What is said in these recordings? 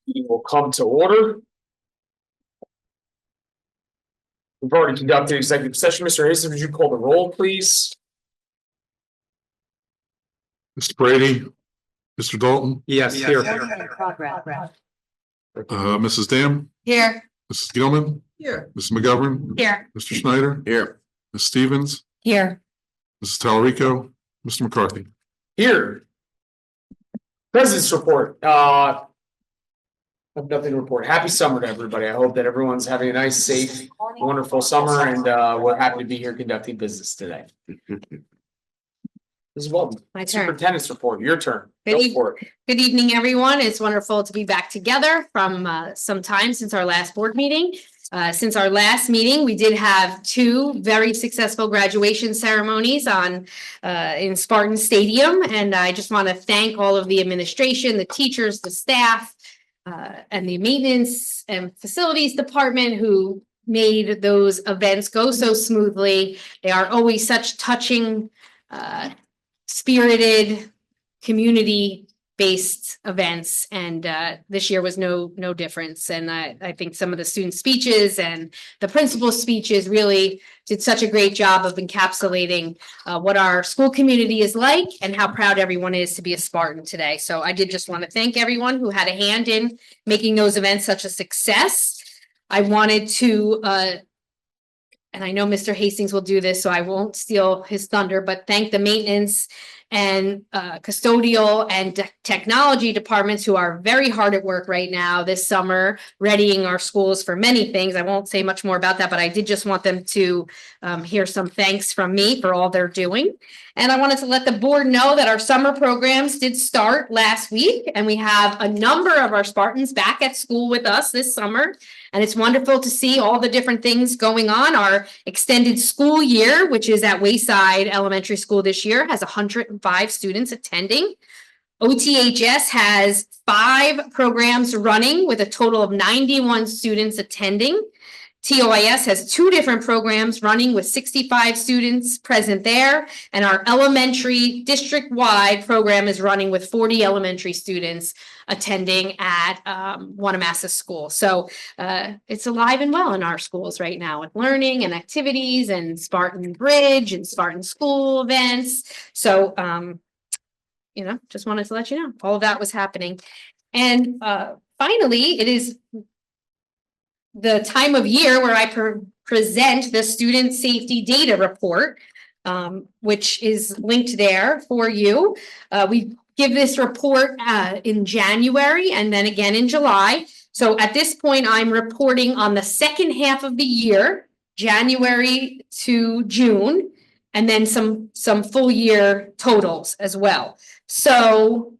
Meeting will come to order. We've already conducted executive session. Mr. Hastings, would you call the roll, please? Mr. Brady, Mr. Dalton, Yes, here. Mrs. Dam, Here. Mrs. Gilman, Here. Mrs. McGovern, Here. Mr. Schneider, Here. Ms. Stevens, Here. Mrs. Talarico, Mr. McCarthy. Here. President's report. I have nothing to report. Happy summer to everybody. I hope that everyone's having a nice, safe, wonderful summer, and we're happy to be here conducting business today. Mrs. Walton, My turn. superintendent's report. Your turn. Good Go evening. for it. Good evening, everyone. It's wonderful to be back together from some time since our last board meeting. Since our last meeting, we did have two very successful graduation ceremonies in Spartan Stadium. And I just want to thank all of the administration, the teachers, the staff, and the maintenance and facilities department who made those events go so smoothly. They are always such touching, spirited, community-based events, and this year was no difference. And I think some of the student speeches and the principal speeches really did such a great job of encapsulating what our school community is like and how proud everyone is to be a Spartan today. So I did just want to thank everyone who had a hand in making those events such a success. I wanted to and I know Mr. Hastings will do this, so I won't steal his thunder, but thank the maintenance and custodial and technology departments who are very hard at work right now this summer, readying our schools for many things. I won't say much more about that, but I did just want them to hear some thanks from me for all they're doing. And I wanted to let the board know that our summer programs did start last week, and we have a number of our Spartans back at school with us this summer. And it's wonderful to see all the different things going on. Our extended school year, which is at Wayside Elementary School this year, has 105 students attending. OTHS has 5 programs running with a total of 91 students attending. TOIS has 2 different programs running with 65 students present there. And our elementary district-wide program is running with 40 elementary students attending at Wanamassa School. So it's alive and well in our schools right now with learning and activities and Spartan Bridge and Spartan School events. So, just wanted to let you know all of that was happening. And finally, it is the time of year where I present the student safety data report, which is linked there for you. We give this report in January and then again in July. So at this point, I'm reporting on the second half of the year, January to June, and then some full year totals as well. So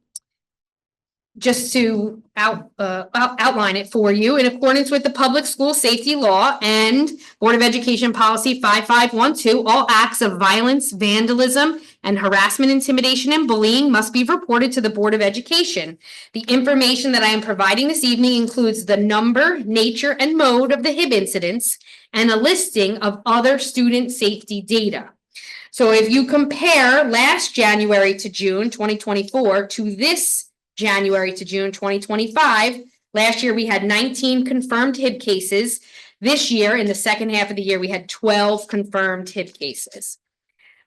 just to outline it for you, in accordance with the Public School Safety Law and Board of Education Policy 5512, all acts of violence, vandalism, and harassment, intimidation, and bullying must be reported to the Board of Education. The information that I am providing this evening includes the number, nature, and mode of the HIB incidents and a listing of other student safety data. So if you compare last January to June 2024 to this January to June 2025. Last year, we had 19 confirmed HIB cases. This year, in the second half of the year, we had 12 confirmed HIB cases.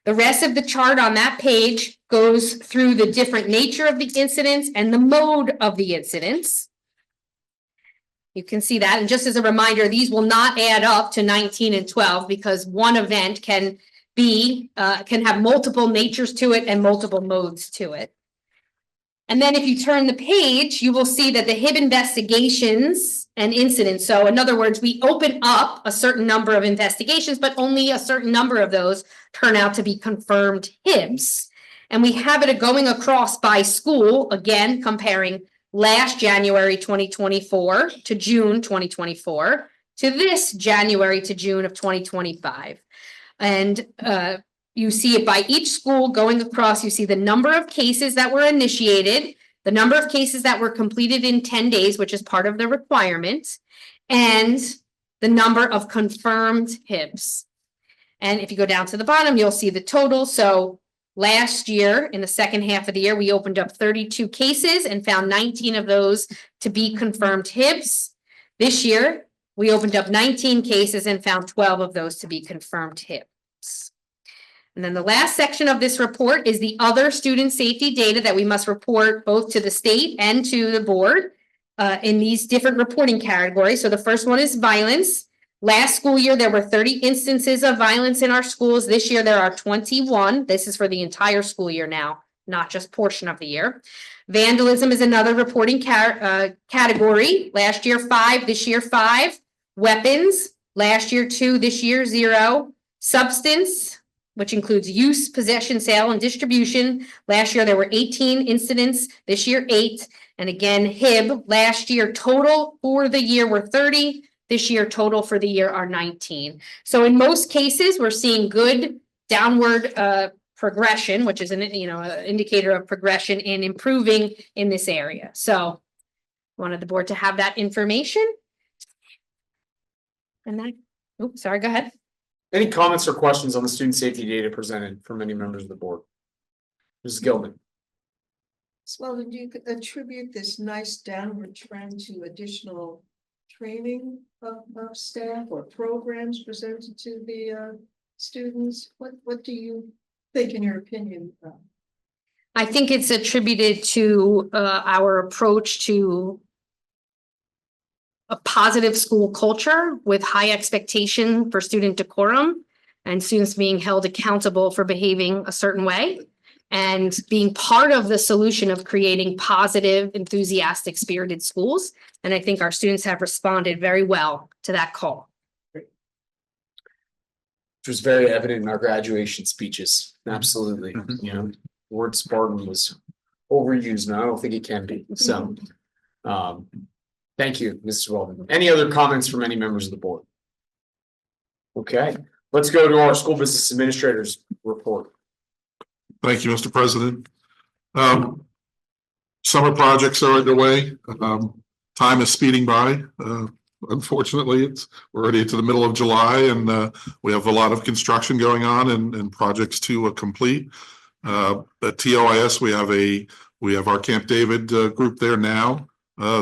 The rest of the chart on that page goes through the different nature of the incidents and the mode of the incidents. You can see that. And just as a reminder, these will not add up to 19 and 12 because one event can have multiple natures to it and multiple modes to it. And then if you turn the page, you will see that the HIB investigations and incidents. So in other words, we open up a certain number of investigations, but only a certain number of those turn out to be confirmed HIBs. And we have it going across by school, again, comparing last January 2024 to June 2024 to this January to June of 2025. And you see it by each school going across. You see the number of cases that were initiated, the number of cases that were completed in 10 days, which is part of the requirement, and the number of confirmed HIBs. And if you go down to the bottom, you'll see the total. So Last year, in the second half of the year, we opened up 32 cases and found 19 of those to be confirmed HIBs. This year, we opened up 19 cases and found 12 of those to be confirmed HIBs. And then the last section of this report is the other student safety data that we must report both to the state and to the board in these different reporting categories. So the first one is violence. Last school year, there were 30 instances of violence in our schools. This year, there are 21. This is for the entire school year now, not just portion of the year. Vandalism is another reporting category. Last year, 5. This year, 5. Weapons, last year 2, this year 0. Substance, which includes use, possession, sale, and distribution. Last year, there were 18 incidents. This year, 8. And again, HIB, last year total for the year were 30. This year total for the year are 19. So in most cases, we're seeing good downward progression, which is an indicator of progression in improving in this area. So wanted the board to have that information. And that, oops, sorry, go ahead. Any comments or questions on the student safety data presented from any members of the board? Mrs. Gilman. Well, do you attribute this nice downward trend to additional training of staff or programs presented to the students? What do you think, in your opinion? I think it's attributed to our approach to a positive school culture with high expectation for student decorum and students being held accountable for behaving a certain way and being part of the solution of creating positive, enthusiastic, spirited schools. And I think our students have responded very well to that call. Which was very evident in our graduation speeches. Absolutely. You know, the word Spartan was overused, and I don't think it can be. So, thank you, Mrs. Weldon. Any other comments from any members of the board? Okay, let's go to our school business administrators report. Thank you, Mr. President. Summer projects are underway. Time is speeding by. Unfortunately, we're already into the middle of July, and we have a lot of construction going on and projects to complete. At TOIS, we have our Camp David group there now,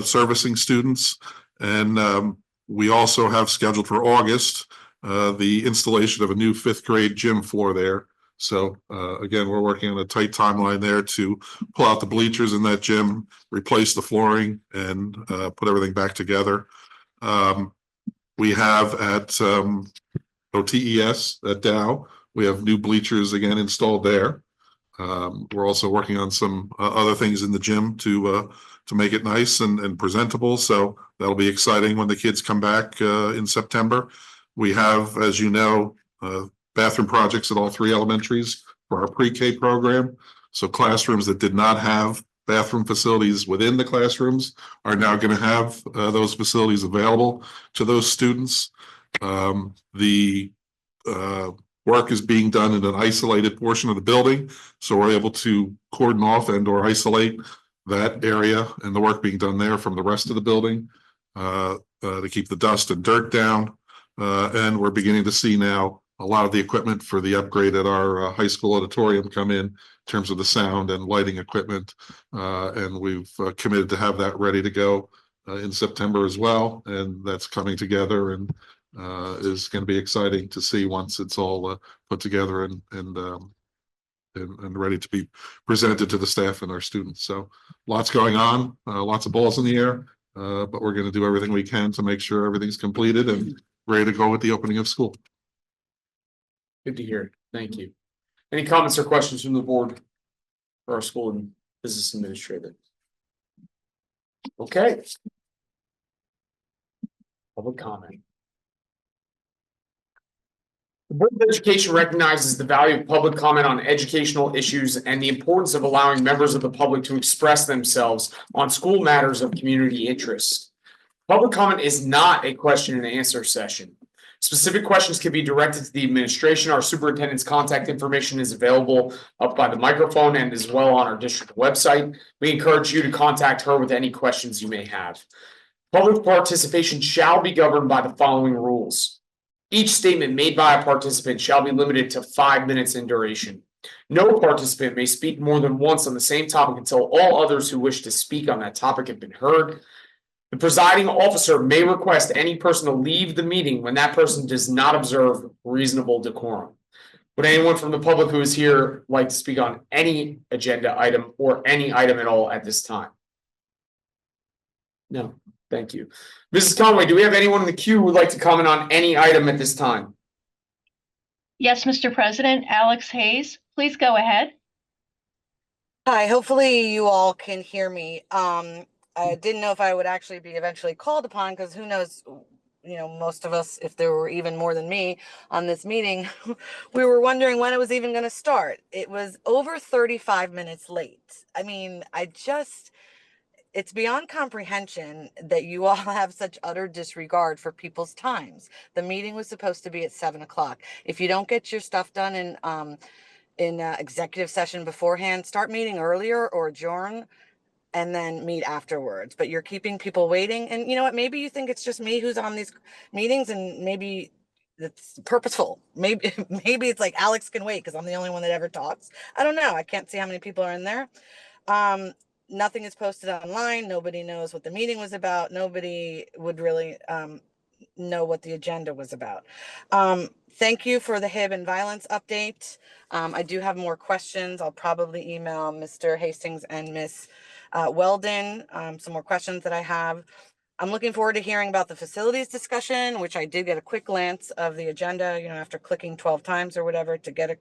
servicing students, and we also have scheduled for August the installation of a new 5th grade gym floor there. So again, we're working on a tight timeline there to pull out the bleachers in that gym, replace the flooring, and put everything back together. We have at OTES at Dow, we have new bleachers again installed there. We're also working on some other things in the gym to make it nice and presentable. So that'll be exciting when the kids come back in September. We have, as you know, bathroom projects at all 3 elementaries for our pre-K program. So classrooms that did not have bathroom facilities within the classrooms are now going to have those facilities available to those students. The work is being done in an isolated portion of the building, so we're able to cordon off and or isolate that area and the work being done there from the rest of the building to keep the dust and dirt down. And we're beginning to see now a lot of the equipment for the upgrade at our high school auditorium come in terms of the sound and lighting equipment. And we've committed to have that ready to go in September as well. And that's coming together and is going to be exciting to see once it's all put together and ready to be presented to the staff and our students. So lots going on, lots of balls in the air, but we're going to do everything we can to make sure everything's completed and ready to go with the opening of school. Good to hear. Thank you. Any comments or questions from the board for our school and business administrator? Okay. Public comment. The Board of Education recognizes the value of public comment on educational issues and the importance of allowing members of the public to express themselves on school matters of community interest. Public comment is not a question and answer session. Specific questions can be directed to the administration. Our superintendent's contact information is available up by the microphone and as well on our district website. We encourage you to contact her with any questions you may have. Public participation shall be governed by the following rules. Each statement made by a participant shall be limited to 5 minutes in duration. No participant may speak more than once on the same topic until all others who wish to speak on that topic have been heard. The presiding officer may request any person to leave the meeting when that person does not observe reasonable decorum. Would anyone from the public who is here like to speak on any agenda item or any item at all at this time? No, thank you. Mrs. Conway, do we have anyone in the queue who would like to comment on any item at this time? Yes, Mr. President, Alex Hayes, please go ahead. Hi, hopefully you all can hear me. I didn't know if I would actually be eventually called upon because who knows, most of us, if there were even more than me on this meeting, we were wondering when it was even going to start. It was over 35 minutes late. I mean, it's beyond comprehension that you all have such utter disregard for people's times. The meeting was supposed to be at 7 o'clock. If you don't get your stuff done in executive session beforehand, start meeting earlier or adjourn and then meet afterwards. But you're keeping people waiting. And you know what? Maybe you think it's just me who's on these meetings, and maybe it's purposeful. Maybe it's like Alex can wait because I'm the only one that ever talks. I don't know. I can't see how many people are in there. Nothing is posted online. Nobody knows what the meeting was about. Nobody would really know what the agenda was about. Thank you for the HIB and violence update. I do have more questions. I'll probably email Mr. Hastings and Miss Weldon some more questions that I have. I'm looking forward to hearing about the facilities discussion, which I did get a quick glance of the agenda, after clicking 12 times or whatever to get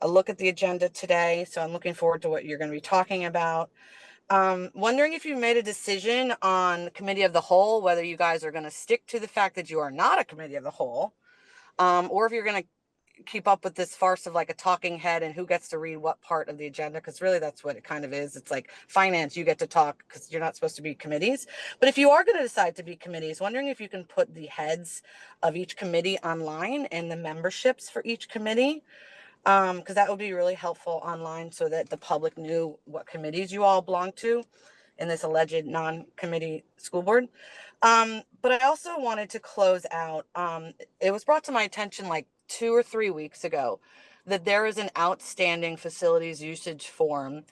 a look at the agenda today. So I'm looking forward to what you're going to be talking about. Wondering if you made a decision on committee of the whole, whether you guys are going to stick to the fact that you are not a committee of the whole, or if you're going to keep up with this farce of like a talking head and who gets to read what part of the agenda, because really that's what it kind of is. It's like finance, you get to talk because you're not supposed to be committees. But if you are going to decide to be committees, wondering if you can put the heads of each committee online and the memberships for each committee, because that would be really helpful online so that the public knew what committees you all belong to in this alleged non-committee school board. But I also wanted to close out. It was brought to my attention like 2 or 3 weeks ago that there is an outstanding facilities usage form.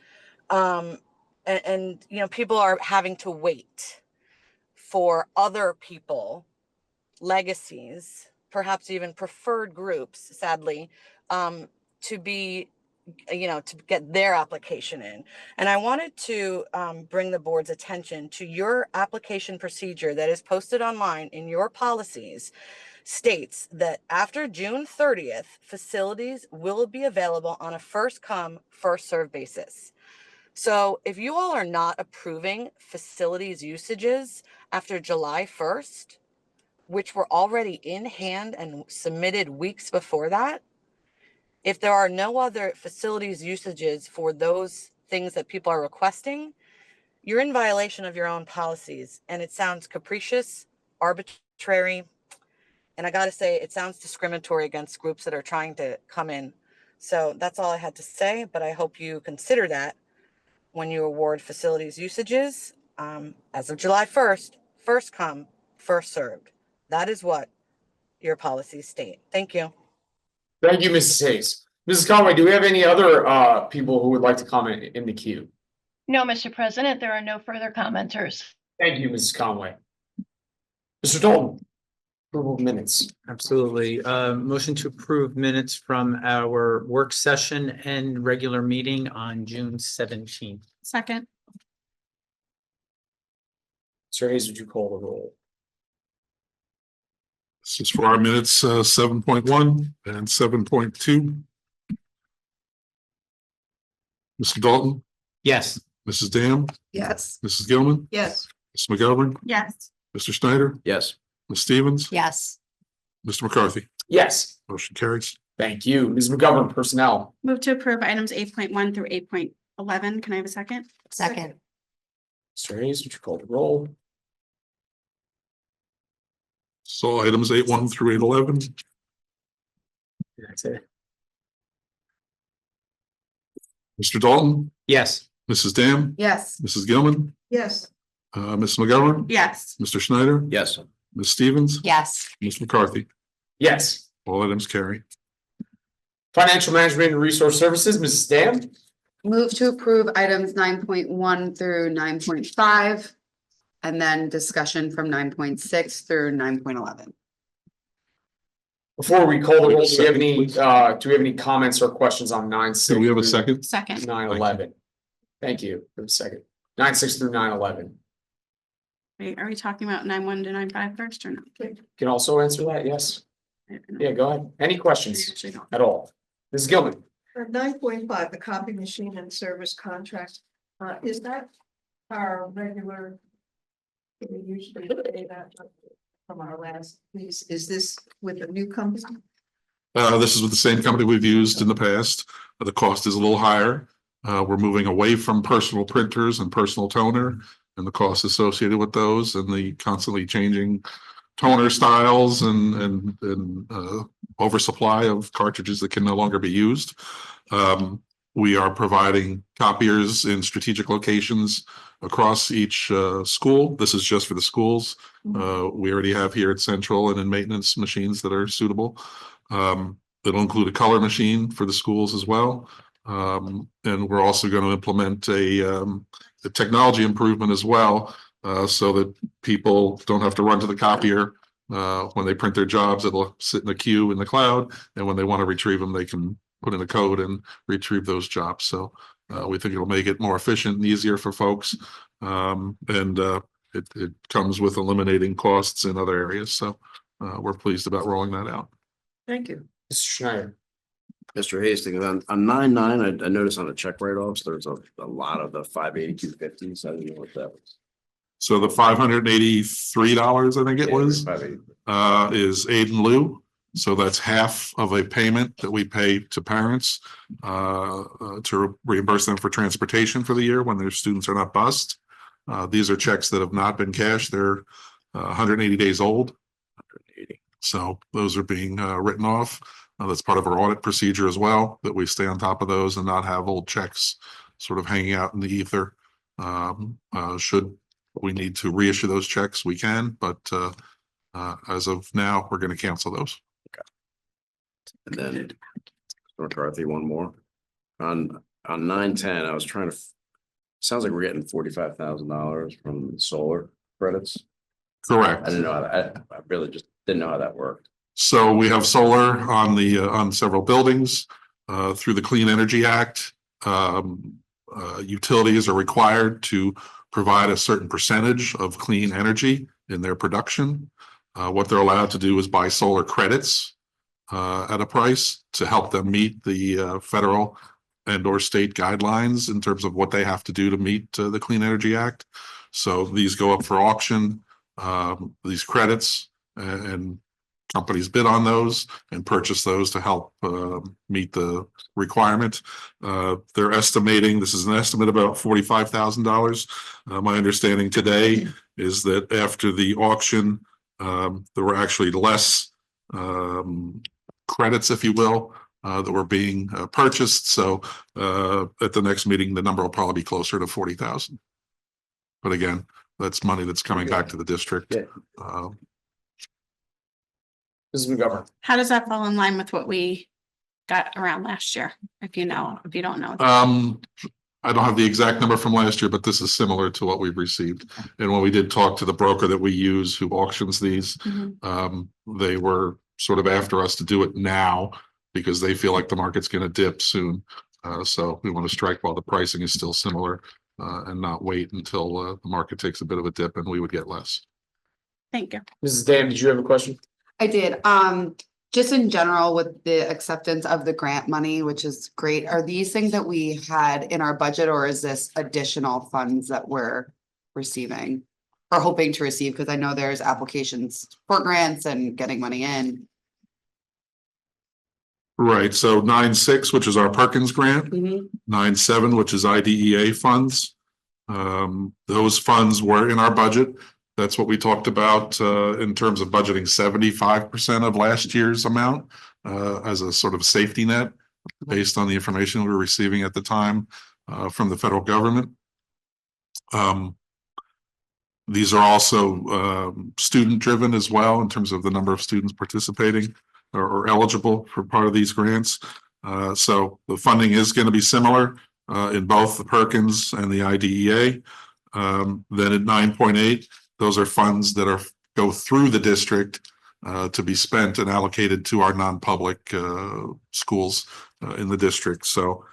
And people are having to wait for other people, legacies, perhaps even preferred groups, sadly, to be, to get their application in. And I wanted to bring the board's attention to your application procedure that is posted online in your policies. States that after June 30th, facilities will be available on a first come, first served basis. So if you all are not approving facilities usages after July 1st, which were already in hand and submitted weeks before that, if there are no other facilities usages for those things that people are requesting, you're in violation of your own policies. And it sounds capricious, arbitrary, and I got to say, it sounds discriminatory against groups that are trying to come in. So that's all I had to say, but I hope you consider that when you award facilities usages. As of July 1st, first come, first served. That is what your policies state. Thank you. Thank you, Mrs. Hayes. Mrs. Conway, do we have any other people who would like to comment in the queue? No, Mr. President, there are no further commenters. Thank you, Mrs. Conway. Mr. Dalton, approval of minutes. Absolutely. Motion to approve minutes from our work session and regular meeting on June 17th. Second. Sir Hayes, would you call the roll? This is for our minutes, 7.1 and 7.2. Mr. Dalton, Yes. Mrs. Dam, Yes. Mrs. Gilman, Yes. Ms. McGovern, Yes. Mr. Schneider, Yes. Ms. Stevens, Yes. Mr. McCarthy. Yes, Motion carries. thank you. Ms. McGovern, personnel. Move to approve items 8.1 through 8.11. Can I have a second? Second. Mr. Hayes, would you call the roll? So items 8.1 through 8.11. That's it. Mr. Dalton, Yes. Mrs. Dam, Yes. Mrs. Gilman, Yes. Ms. McGovern, Yes. Mr. Schneider, Yes. Ms. Stevens, Yes. Ms. McCarthy. Yes, All items carry. Financial Management and Resource Services, Mrs. Dan. Move to approve items 9.1 through 9.5. And then discussion from 9.6 through 9.11. Before we call the roll, do we have any comments or questions on 9.6? Do we have a second? Second. 9.11. Thank you for the second. 9.6 through 9.11. Wait, are we talking about 9.1 to 9.5 first or not? Can also answer that, yes? I don't know. Yeah, go ahead. Any I questions actually don't. at all? Ms. Gilman? 9.5, the copy machine and service contract, is that our regular? We usually pay that from our last lease. Is this with a new company? This is with the same company we've used in the past. The cost is a little higher. We're moving away from personal printers and personal toner and the costs associated with those and the constantly changing toner styles and oversupply of cartridges that can no longer be used. We are providing copiers in strategic locations across each school. This is just for the schools. We already have here at Central and in maintenance machines that are suitable. It'll include a color machine for the schools as well. And we're also going to implement a technology improvement as well, so that people don't have to run to the copier when they print their jobs. It'll sit in a queue in the cloud, and when they want to retrieve them, they can put in a code and retrieve those jobs. So we think it'll make it more efficient and easier for folks. It comes with eliminating costs in other areas. So we're pleased about rolling that out. Thank you. Mr. Schneider? Mr. Hastings, on 9.9, I noticed on the check write-offs, there's a lot of the 582.50s. I didn't know what that was. So the $583, I think it was, 580. is aid in lieu. So that's half of a payment that we pay to parents to reimburse them for transportation for the year when their students are not bused. These are checks that have not been cashed. They're 180 days old. 180. So those are being written off. That's part of our audit procedure as well, that we stay on top of those and not have old checks sort of hanging out in the ether. Should we need to reissue those checks, we can, but as of now, we're going to cancel those. And then, McCarthy, one more. On 9.10, I was trying to, sounds like we're getting $45,000 from solar credits. Correct. I didn't know how that, I really just didn't know how that worked. So we have solar on the on several buildings through the Clean Energy Act. Utilities are required to provide a certain percentage of clean energy in their production. What they're allowed to do is buy solar credits at a price to help them meet the federal and or state guidelines in terms of what they have to do to meet the Clean Energy Act. So these go up for auction, these credits, and companies bid on those and purchase those to help meet the requirement. They're estimating, this is an estimate, about $45,000. My understanding today is that after the auction, there were actually less credits, if you will, that were being purchased. So at the next meeting, the number will probably be closer to 40,000. But again, that's money that's coming back to the district. Yeah. Mrs. McGovern? How does that fall in line with what we got around last year? If you don't know. I don't have the exact number from last year, but this is similar to what we've received. And when we did talk to the broker that we use who auctions these, they were sort of after us to do it now because they feel like the market's going to dip soon. So we want to strike while the pricing is still similar and not wait until the market takes a bit of a dip and we would get less. Thank you. Mrs. Dan, did you have a question? I did. Just in general with the acceptance of the grant money, which is great. Are these things that we had in our budget, or is this additional funds that we're receiving or hoping to receive? Because I know there's applications for grants and getting money in. Right. So 9.6, which is our Perkins grant, 9.7, which is IDEA funds. Those funds were in our budget. That's what we talked about in terms of budgeting 75% of last year's amount as a sort of safety net based on the information we were receiving at the time from the federal government. These are also student driven as well in terms of the number of students participating or eligible for part of these grants. So the funding is going to be similar in both the Perkins and the IDEA. Then at 9.8, those are funds that go through the district to be spent and allocated to our non-public schools in the district. So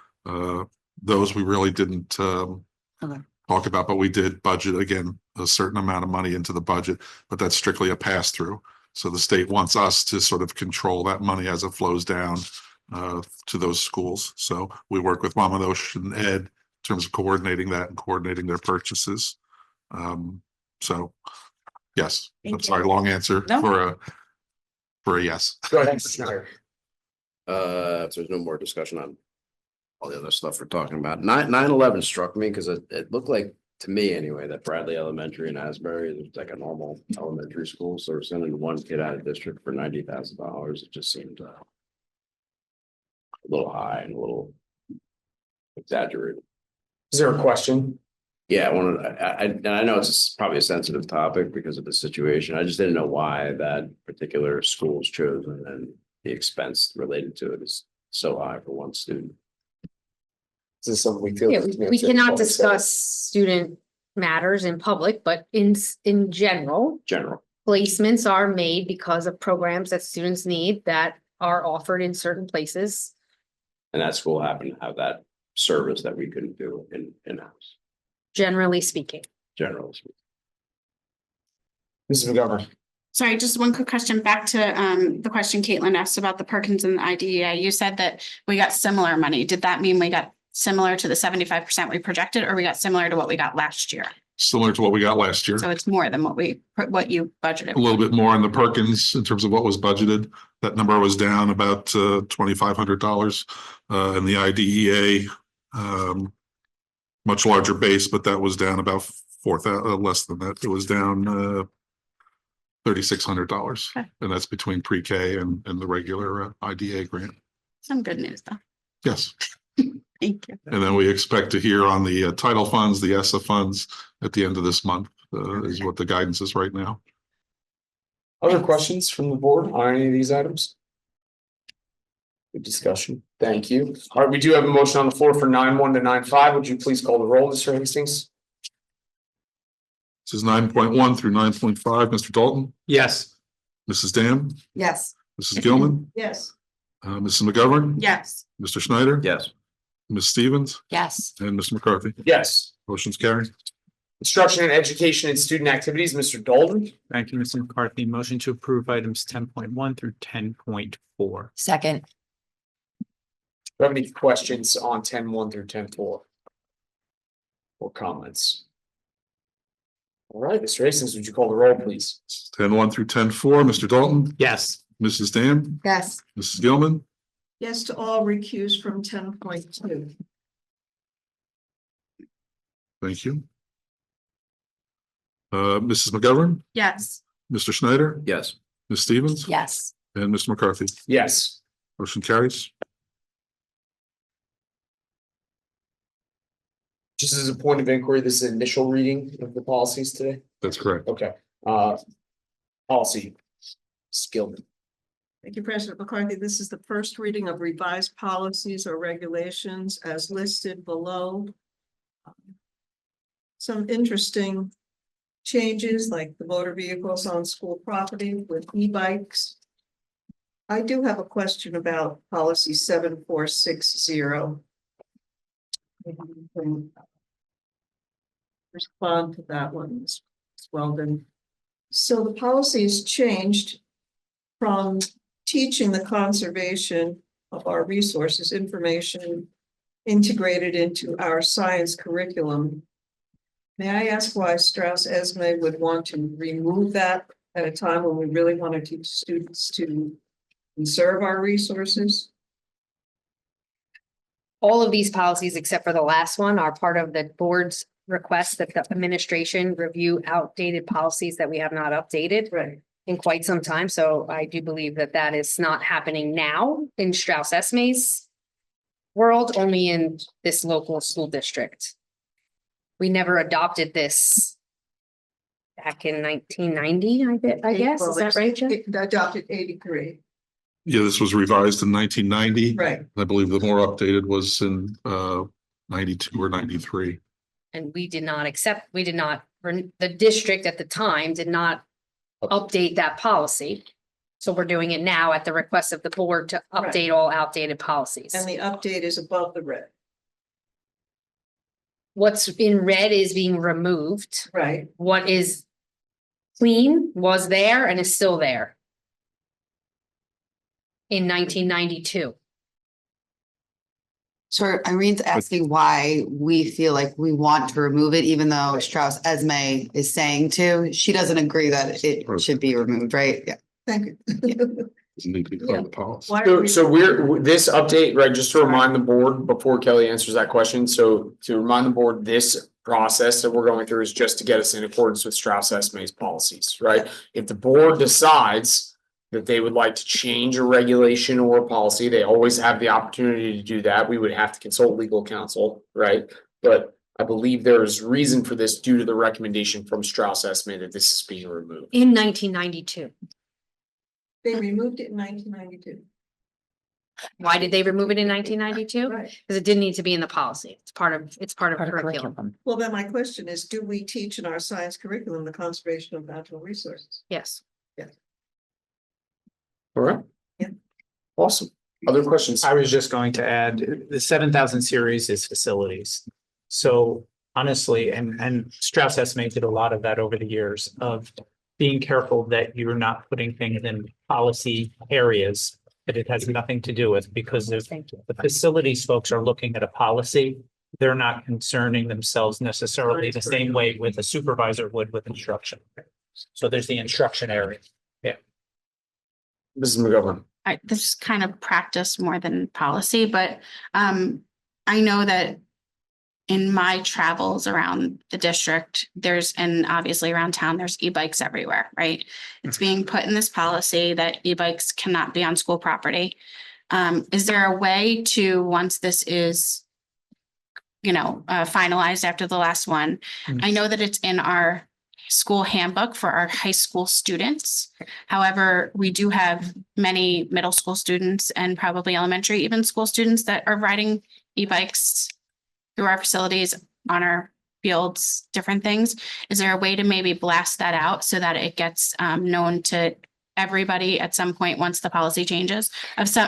those we really didn't talk about, but we did budget again a certain amount of money into the budget, but that's strictly a pass through. So the state wants us to sort of control that money as it flows down to those schools. So we work with Wamadosh and Ed in terms of coordinating that and coordinating their purchases. So yes, I'm sorry, long answer No. for a yes. Go ahead, Mr. Schneider. If there's no more discussion on all the other stuff we're talking about, 9/11 struck me because it looked like, to me anyway, that Bradley Elementary in Asbury is like a normal elementary school. So we're sending one kid out of district for $90,000. It just seemed a little high and a little exaggerated. Is there a question? Yeah, I know it's probably a sensitive topic because of the situation. I just didn't know why that particular school was chosen and the expense related to it is so high for one student. Is this something we feel? Yeah, we cannot discuss student matters in public, but in general, General. placements are made because of programs that students need that are offered in certain places. And that school happened to have that service that we couldn't do in-house, Generally speaking. generally speaking. Mrs. McGovern. Sorry, just one quick question back to the question Caitlin asked about the Perkins and the IDEA. You said that we got similar money. Did that mean we got similar to the 75% we projected, or we got similar to what we got last year? Similar to what we got last year. So it's more than what you budgeted. A little bit more in the Perkins in terms of what was budgeted. That number was down about $2,500. And the IDEA, much larger base, but that was down about less than that. It was down $3,600. Okay. And that's between pre-K and the regular IDEA grant. Some good news though. Yes. Thank you. And then we expect to hear on the title funds, the ESSA funds at the end of this month is what the guidance is right now. Other questions from the board on any of these items? Good discussion. Thank you. All right, we do have a motion on the floor for 9.1 to 9.5. Would you please call the roll, Mr. Hastings? This is 9.1 through 9.5. Mr. Dalton, Yes. Mrs. Dam, Yes. Mrs. Gilman, Yes, Mrs. McGovern, Yes. Mr. Schneider, Yes. Ms. Stevens, Yes. and Mr. McCarthy. Yes. Motion's carried. Instruction and education and student activities, Mr. Dalton. Thank you, Mr. McCarthy. Motion to approve items 10.1 through 10.4. Second. Do you have any questions on 10.1 through 10.4? Or comments? All right, Mr. Hastings, would you call the roll, please? 10.1 through 10.4. Mr. Dalton, Yes. Mrs. Dam, Yes. Mrs. Gilman, yes to all recused from 10.2. thank you. Mrs. McGovern, Yes. Mr. Schneider, Yes. Ms. Stevens, Yes. and Mr. McCarthy. Yes. Motion carries. Just as a point of inquiry, this is initial reading of the policies today. That's correct. Okay, policy. Skillman. Thank you, President McCarthy. This is the first reading of revised policies or regulations as listed below. Some interesting changes like the motor vehicles on school property with e-bikes. I do have a question about policy 7460. Maybe you can respond to that one as well then. So the policy has changed from teaching the conservation of our resources, information integrated into our science curriculum. May I ask why Strauss Esme would want to remove that at a time when we really want to teach students to conserve our resources? All of these policies, except for the last one, are part of the board's request that the administration review outdated policies that we have not updated Right. in quite some time. So I do believe that that is not happening now in Strauss Esme's world, only in this local school district. We never adopted this back in 1990, I guess. Is that right, Jen? It adopted 83. Yeah, this was revised in 1990. Right, I believe the more updated was in 92 or 93. And we did not, the district at the time did not update that policy. So we're doing it now at the request of the board to Right. update all outdated policies. and the update is above the red, What's in red is being removed. right? What is clean was there and is still there. In 1992. So Irene's asking why we feel like we want to remove it, even though Strauss Esme is saying to. She doesn't agree that it should be removed, right? Yeah. Thank you. Doesn't need to be part of the policy. Why are So, we- so this update, right, just to remind the board before Kelly answers that question, so to remind the board, this process that we're going through is just to get us in accordance with Strauss Esme's policies, right? If the board decides that they would like to change a regulation or a policy, they always have the opportunity to do that. We would have to consult legal counsel, right? But I believe there is reason for this due to the recommendation from Strauss Esme that this is being removed. In 1992. They removed it in 1992. Why did they remove it in 1992? Right. Because it didn't need to be in the policy. It's part of curriculum. Well, then my question is, do we teach in our science curriculum the conservation of natural resources? Yes. All right. Yeah. Awesome. Other questions? I was just going to add, the 7,000 series is facilities. So honestly, and Strauss Esme did a lot of that over the years of being careful that you're not putting things in policy areas that it has nothing to do with, because if Thank you. the facilities folks are looking at a policy, they're not concerning themselves necessarily the same way with a supervisor would with instruction. So there's the instruction area. Mrs. McGovern. This is kind of practice more than policy, but I know that in my travels around the district, and obviously around town, there's e-bikes everywhere, right? It's being put in this policy that e-bikes cannot be on school property. Is there a way to, once this is, finalized after the last one, I know that it's in our school handbook for our high school students. However, we do have many middle school students and probably elementary, even school students that are riding e-bikes through our facilities, on our fields, different things. Is there a way to maybe blast that out so that it gets known to everybody at some point once the policy changes?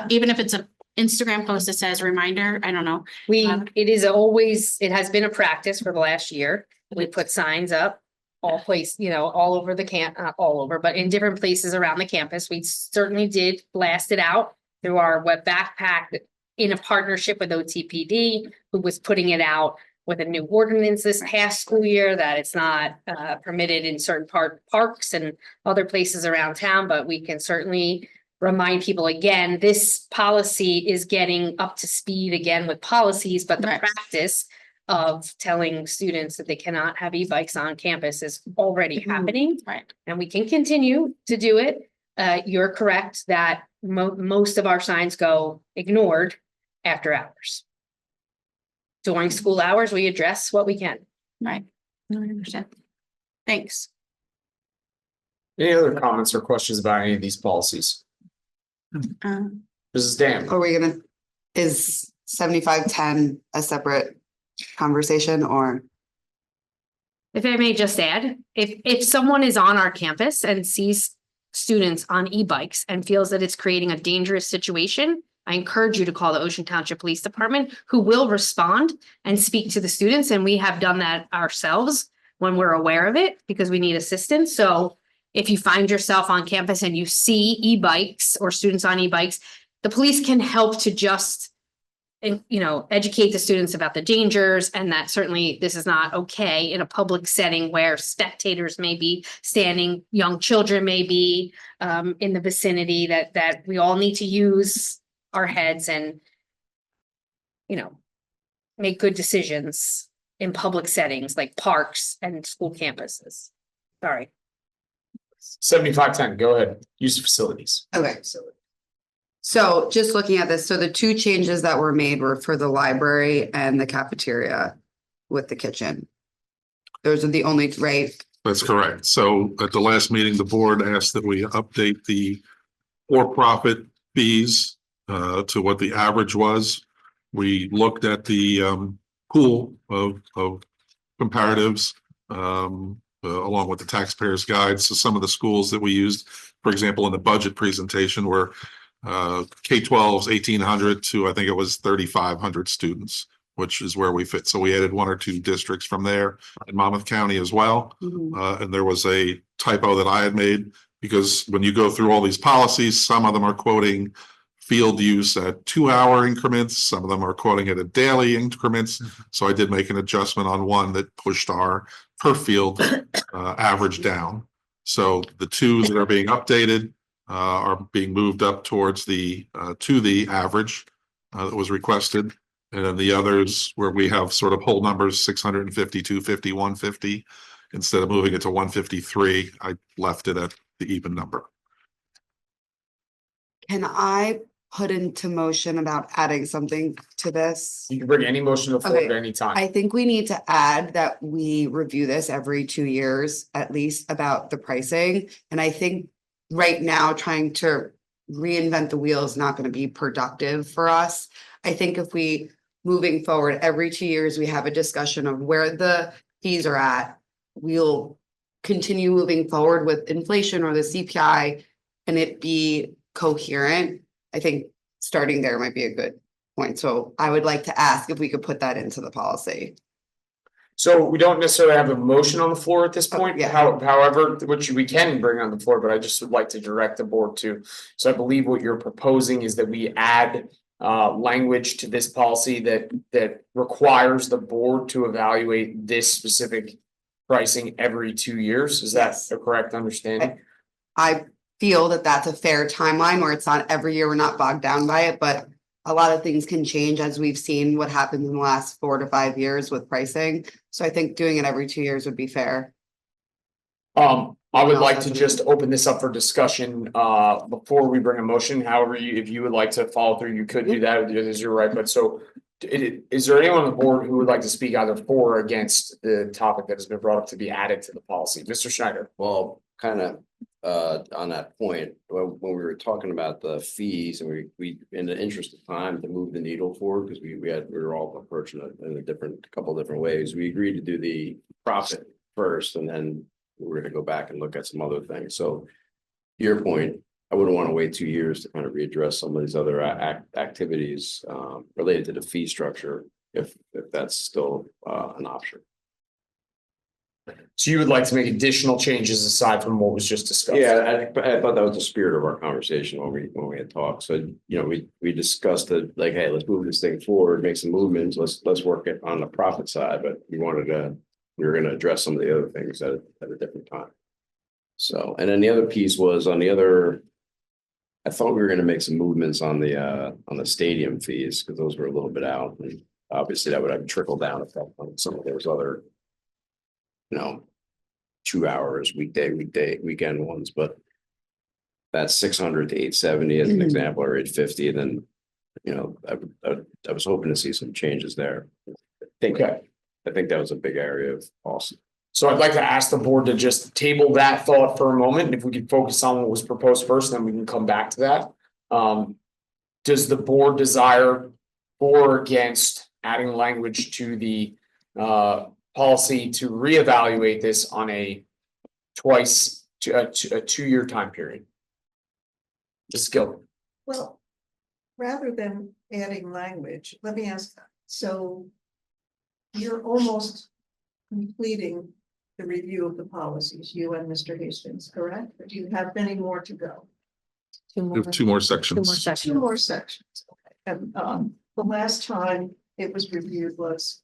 Even if it's an Instagram post that says reminder, I don't know. It has been a practice for the last year. We put signs up all over the not all over, but in different places around the campus. We certainly did blast it out through our web backpack in a partnership with OTPD, who was putting it out with a new ordinance this past school year that it's not permitted in certain parks and other places around town, but we can certainly remind people again, this policy is getting up to speed again with policies, but the Right. practice of telling students that they cannot have e-bikes on campus is already Mhm. happening. Right. And we can continue to do it. You're correct that most of our signs go ignored after hours. During school hours, we address what we can. Right. I understand. Thanks. Any other comments or questions about any of these policies? Mrs. Dam. Are we gonna, is 7510 a separate conversation or? If I may just add, if someone is on our campus and sees students on e-bikes and feels that it's creating a dangerous situation, I encourage you to call the Ocean Township Police Department, who will respond and speak to the students. And we have done that ourselves when we're aware of it, because we need assistance. So if you find yourself on campus and you see e-bikes or students on e-bikes, the police can help to just educate the students about the dangers, and that certainly this is not okay in a public setting where spectators may be standing, young children may be in the vicinity, that we all need to use our heads and make good decisions in public settings like parks and school campuses. Sorry. 7510, go ahead. Use of facilities. Okay. So just looking at this, so the two changes that were made were for the library and the cafeteria with the kitchen. Those are the only, right? That's correct. So at the last meeting, the board asked that we update the for-profit fees to what the average was. We looked at the pool of comparatives along with the taxpayers guide. So some of the schools that we used, for example, in the budget presentation were K-12's 1,800 to I think it was 3,500 students, which is where we fit. So we added one or two districts from there in Monmouth County as well. And there was a typo that I had made because when you go through all these policies, some of them are quoting field use at 2-hour increments. Some of them are quoting it at daily increments. So I did make an adjustment on one that pushed our per field average down. So the twos that are being updated are being moved up towards the to the average that was requested. And then the others where we have sort of whole numbers, 650, 250, 150, instead of moving it to 153, I left it at the even number. Can I put into motion about adding something to this? You can bring any motion to the floor Okay. at any time. I think we need to add that we review this every 2 years at least about the pricing. And I think right now trying to reinvent the wheel is not going to be productive for us. I think if we moving forward every 2 years, we have a discussion of where the fees are at. We'll continue moving forward with inflation or the CPI and it be coherent. I think starting there might be a good point. So I would like to ask if we could put that into the policy. So we don't necessarily have a motion on the floor at this point. yeah. However, which we can bring on the floor, but I just would like to direct the board to. So I believe what you're proposing is that we add language to this policy that requires the board to evaluate this specific pricing every 2 years. Is that Yes. a correct understanding? I feel that that's a fair timeline where it's not every year, we're not bogged down by it, but a lot of things can change as we've seen what happens in the last 4 to 5 years with pricing. So I think doing it every 2 years would be fair. I would like to just open this up for discussion before we bring a motion. However, if you would like to follow through, you could do that. It is your right. But so is there anyone on the board who would like to speak either for or against the topic that has been brought up to be added to the policy? Mr. Schneider. Well, kind of on that point, when we were talking about the fees and we in the interest of time to move the needle forward, because we were all approaching it in a couple different ways. We agreed to do the profit first and then we're gonna go back and look at some other things. So to your point, I wouldn't want to wait 2 years to kind of readdress some of these other activities related to the fee structure, if that's still an option. So you would like to make additional changes aside from what was just discussed? Yeah, I thought that was the spirit of our conversation when we had talked. So, you know, we discussed it like, hey, let's move this thing forward, make some movements, let's work it on the profit side, but we were gonna address some of the other things at a different time. So, and then the other piece was on the other, I thought we were gonna make some movements on the stadium fees, because those were a little bit out, and obviously that would have trickle down effect on some of those other, 2 hours, weekend ones, but that's 600 to 870 as an example, or 850, and then, I was hoping to see some changes there. I think that was a big area of awesome. So I'd like to ask the board to just table that thought for a moment. And if we could focus on what was proposed first, then we can come back to that. Does the board desire for or against adding language to the policy to reevaluate this on a 2-year time period? Ms. Gilbert. Well, rather than adding language, let me ask, so you're almost completing the review of the policies, you and Mr. Hastings, correct? Or do you have many more to go? We have 2 more sections. Two more sections, okay. And the last time it was reviewed was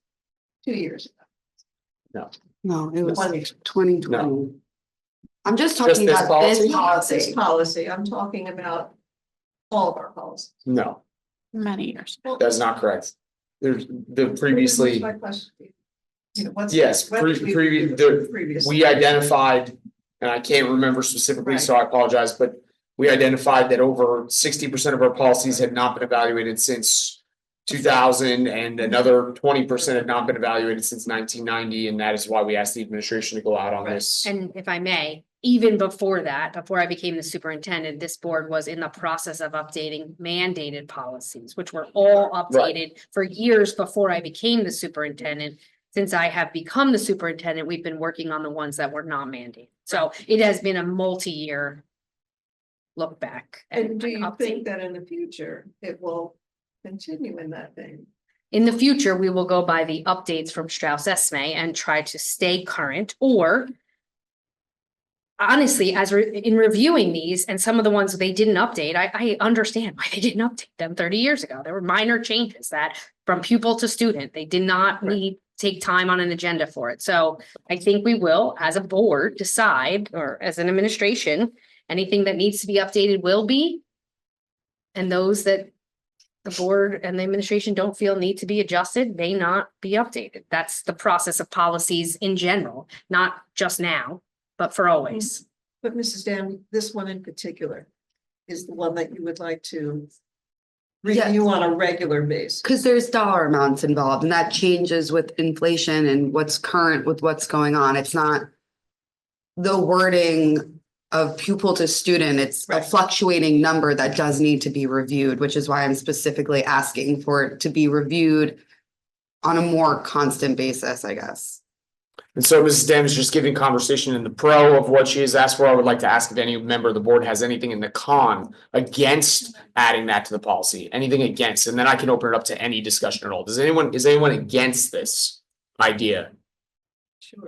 2 years ago. No, it was 20. 2020. No. I'm just Just talking this about policy? this Not this policy. policy, I'm talking about all of our policies. No, Many years. that's not correct. There's the previously, My question. What's? yes, when did we- previous, we identified, and I can't remember specifically, so I apologize, but we identified that over 60% of our policies had not been evaluated since 2000, and another 20% had not been evaluated since 1990, and that is why we asked the administration to go out on this. And if I may, even before that, before I became the superintendent, this board was in the process of updating mandated policies, which were all updated for years before I became the superintendent. Since I have become the superintendent, we've been working on the ones that were not mandated. So it has been a multi-year look back. And do you update. think that in the future it will continue in that vein? In the future, we will go by the updates from Strauss Esme and try to stay current, or honestly, in reviewing these and some of the ones they didn't update, I understand why they didn't update them 30 years ago. There were minor changes that from pupil to student, they did not take time on an agenda for it. So I think we will, as a board, decide, or as an administration, anything that needs to be updated will be. And those that the board and the administration don't feel need to be adjusted may not be updated. That's the process of policies in general, not just now, but for always. But Mrs. Dan, this one in particular is the one that you would like to review on a regular basis. Because there's dollar amounts involved and that changes with inflation and what's current with what's going on. It's not the wording of pupil to student. It's a Right. fluctuating number that does need to be reviewed, which is why I'm specifically asking for it to be reviewed on a more constant basis, I guess. And so Mrs. Dam is just giving conversation in the pro of what she has asked for. I would like to ask if any member of the board has anything in the con against adding that to the policy, anything against, and then I can open it up to any discussion at all. Is anyone against this idea? Sure.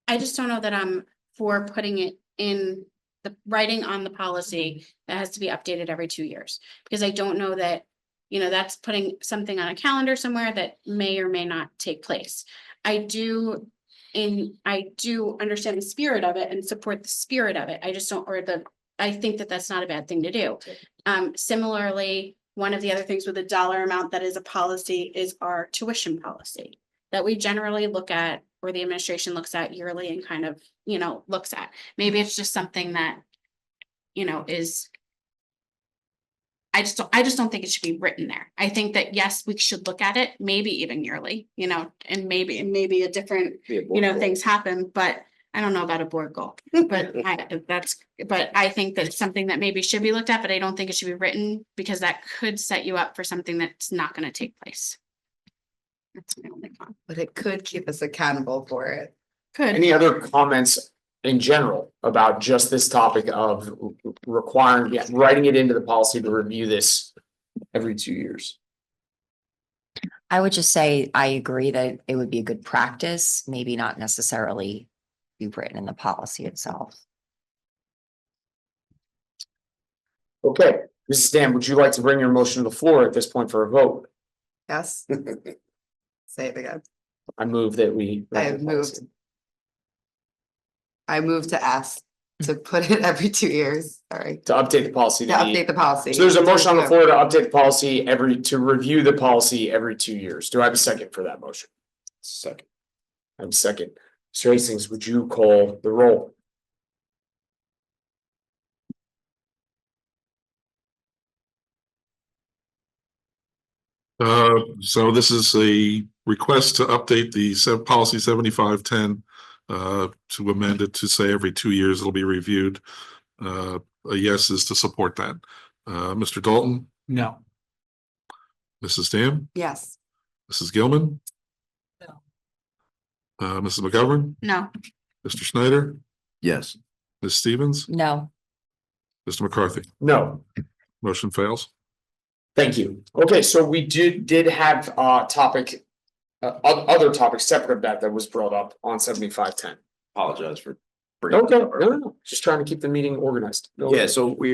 I just don't know that I'm for putting it in the writing on the policy that has to be updated every 2 years. Because I don't know that, that's putting something on a calendar somewhere that may or may not take place. I do understand the spirit of it and support the spirit of it. I think that that's not a bad thing to do. Similarly, one of the other things with a dollar amount that is a policy is our tuition policy that we generally look at, or the administration looks at yearly and kind of, looks at. Maybe it's just something that, is. I just don't think it should be written there. I think that, yes, we should look at it, maybe even yearly, and maybe a different, things happen, but I don't know about a board goal. But I think that it's something that maybe should be looked at, but I don't think it should be written because that could set you up for something that's not going to take place. That's my only comment. But it could keep us accountable for it. Could. Any other comments in general about just this topic of requiring, writing it into the policy to review this every 2 years? I would just say I agree that it would be a good practice, maybe not necessarily be written in the policy itself. Okay, Mrs. Dan, would you like to bring your motion to the floor at this point for a vote? Yes. Say it again. I move that we. I move to ask to put it every 2 years. Sorry. To update the policy. To update the policy. So there's a motion on the floor to update the policy to review the policy every 2 years. Do I have a second for that motion? Second. I have a second. Mr. Hastings, would you call the roll? So this is a request to update the policy 7510 to amend it to say every 2 years it'll be reviewed. A yes is to support that. Mr. Dalton, No. Mrs. Dam, Yes. Mrs. Gilman. No. Mrs. McGovern, No. Mr. Schneider, Yes. Ms. Stevens, No, Mr. McCarthy. No. Motion fails. Thank you. Okay, so we did have topic, other topics separate of that was brought up on 7510. Apologize for. bringing Okay, it up. no, just trying to keep the meeting organized. Go Yeah, ahead. so we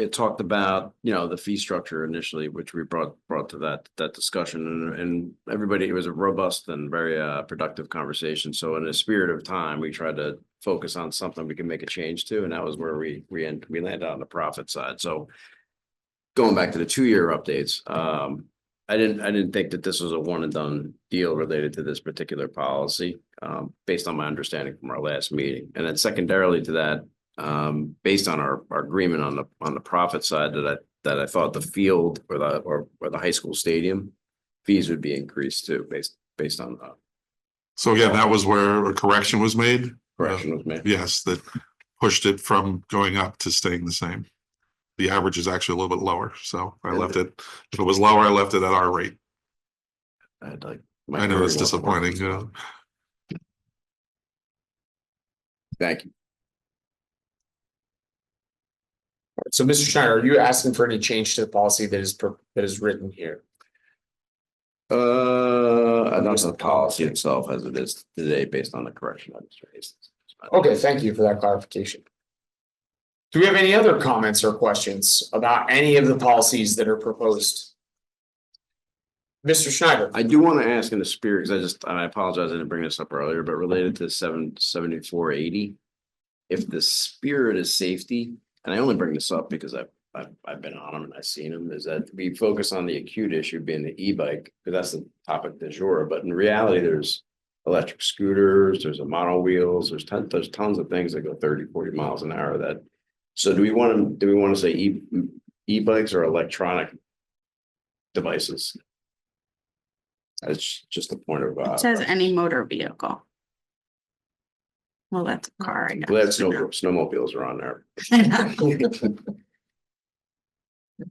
had talked about, the fee structure initially, which we brought to that discussion and everybody, it was a robust and very productive conversation. So in the spirit of time, we tried to focus on something we can make a change to, and that was where we landed on the profit side. So going back to the 2-year updates, I didn't think that this was a one and done deal related to this particular policy, based on my understanding from our last meeting. And then secondarily to that, based on our agreement on the profit side, that I thought the field or the high school stadium fees would be increased too, based on that. So again, that was where a correction was made. correction was made. Yes, that pushed it from going up to staying the same. The average is actually a little bit lower, so I left it, if it was lower, I left it at our rate. I'd like. I know it's disappointing, Thank you. So, Mr. Schneider, are you asking for any change to the policy that is written here? Not the policy itself as it is today, based on the correction I just raised. Okay, thank you for that clarification. Do we have any other comments or questions about any of the policies that are proposed? Mr. Schneider? I do want to ask in the spirit, because I apologize, I didn't bring this up earlier, but related to 77480. If the spirit is safety, and I only bring this up because I've been on them and I've seen them, is that we focus on the acute issue being the e-bike, because that's the topic du jour, but in reality, there's electric scooters, there's a mono wheels, there's tons of things that go 30-40 miles an hour that. So do we want to say e-bikes or electronic devices? It's just a point of. It says any motor vehicle. Well, that's a car, I guess. Glad snowmobiles are on there. I don't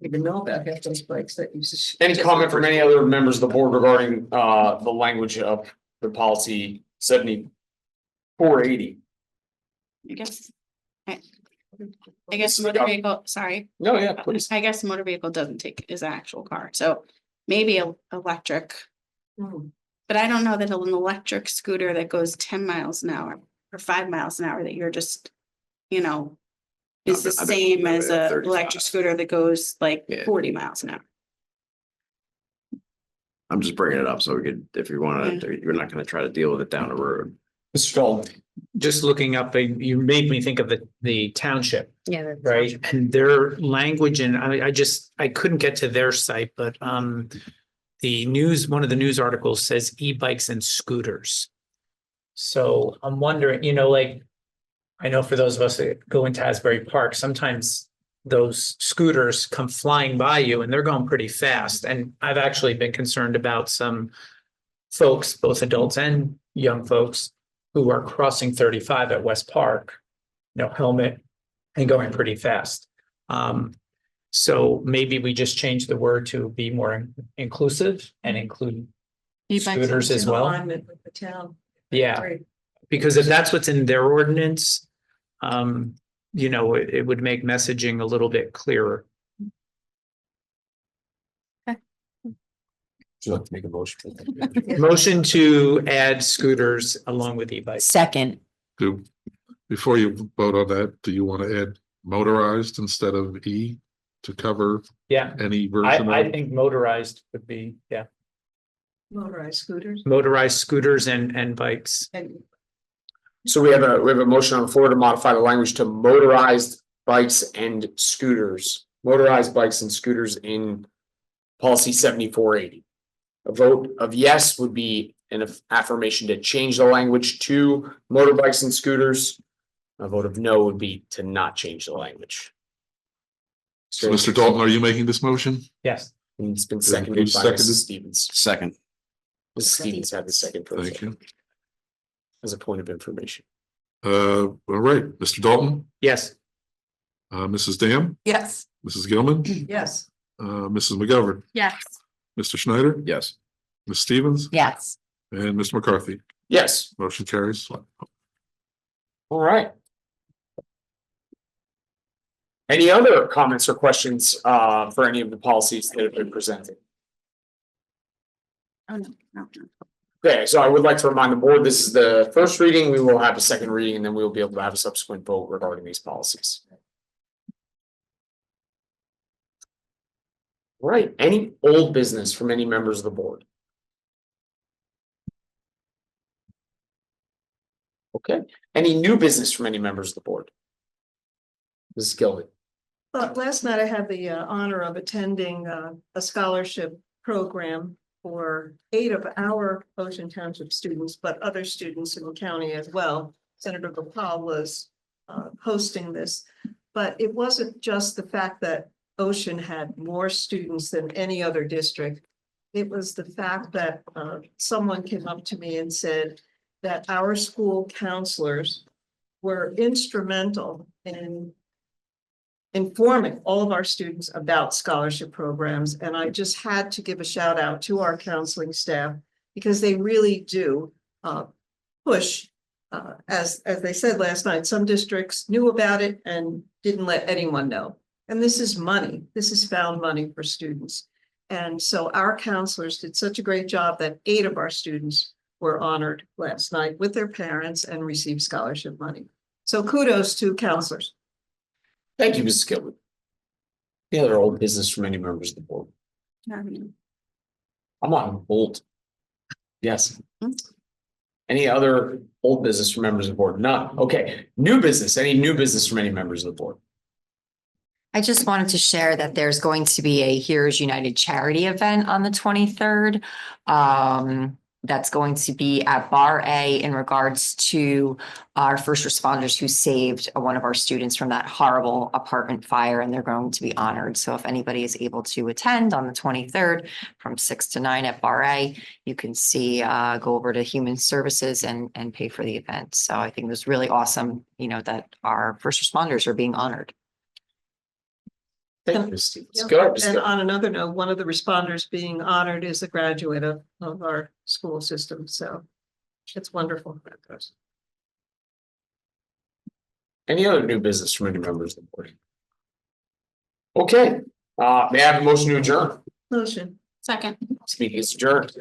even know about half those bikes that uses. Any comment from any other members of the board regarding the language of the policy 7480? I guess motor vehicle, sorry. No, yeah, please. I guess motor vehicle doesn't take, is an actual car, so maybe electric. Hmm. But I don't know that an electric scooter that goes 10 miles an hour or 5 miles an hour that you're just, is the I've been same as at a 35. electric scooter that goes like Yeah. 40 miles an hour. I'm just bringing it up so we could, if you want to, you're not going to try to deal with it down the road. Mr. Dalton? Just looking up, you made me think of the township, Yeah. that's- right? And their language, and I couldn't get to their site, but one of the news articles says e-bikes and scooters. So I'm wondering, I know for those of us that go into Asbury Park, sometimes those scooters come flying by you and they're going pretty fast. And I've actually been concerned about some folks, both adults and young folks, who are crossing 35 at West Park, helmet and going pretty fast. So maybe we just change the word to be more inclusive and include E-bikes scooters as well. Alignment with the town. Yeah, Great. because if that's what's in their ordinance, it would make messaging a little bit clearer. Would you like to make a motion? Motion to add scooters along with e-bikes. Second, Before you vote on that, do you want to add motorized instead of E to cover Yeah, any version I of it? think motorized would be, Motorized scooters motorized scooters and bikes. and So we have a motion on the floor to modify the language to motorized bikes and scooters. Motorized bikes and scooters in policy 7480. A vote of yes would be an affirmation to change the language to motorbikes and scooters. A vote of no would be to not change the language. So Mr. Dalton, are you making this motion? Yes. And it's been Who's seconded by seconded? Mrs. Stevens. Second, Mrs. Stevens had the second for Thank you. as a point of information. All right, Mr. Dalton, Yes. Mrs. Dam, Yes. Mrs. Gilman, yes, Mrs. McGovern, Yes. Mr. Schneider, yes. Ms. Stevens, yes. and Mr. McCarthy. Yes, Motion carries. all right. Any other comments or questions for any of the policies that have been presented? Oh, no. Okay, so I would like to remind the board, this is the first reading. We will have a second reading and then we will be able to have a subsequent vote regarding these policies. All right, any old business from any members of the board? Okay, any new business from any members of the board? Mrs. Gilman. but last night I had the honor of attending a scholarship program for 8 of our Ocean Township students, but other students in the county as well. Senator Gopal was hosting this, but it wasn't just the fact that Ocean had more students than any other district. It was the fact that someone came up to me and said that our school counselors were instrumental in informing all of our students about scholarship programs. And I just had to give a shout out to our counseling staff because they really do push. As they said last night, some districts knew about it and didn't let anyone know. And this is money. This is found money for students. And so our counselors did such a great job that 8 of our students were honored last night with their parents and received scholarship money. So kudos to counselors. Thank you, Mrs. Gilbert. The other old business from any members of the board. I'm on hold. Yes. Any other old business from members of the board? None. Okay. New business. Any new business from any members of the board? I just wanted to share that there's going to be a Heroes United charity event on the 23rd. That's going to be at Bar A in regards to our first responders who saved one of our students from that horrible apartment fire, and they're going to be honored. So if anybody is able to attend on the 23rd from 6 to 9 at Bar A, you can see, go over to Human Services and pay for the event. So I think it was really awesome, that our first responders are being honored. Thank you, Ms. Stevens. Yep. Go ahead, Ms. And Gilbert. on another note, one of the responders being honored is a graduate of our school system. So it's wonderful. Any other new business from any members of the board? Okay, may I have a motion to adjourn? Motion. Second. Speaking is adjourned.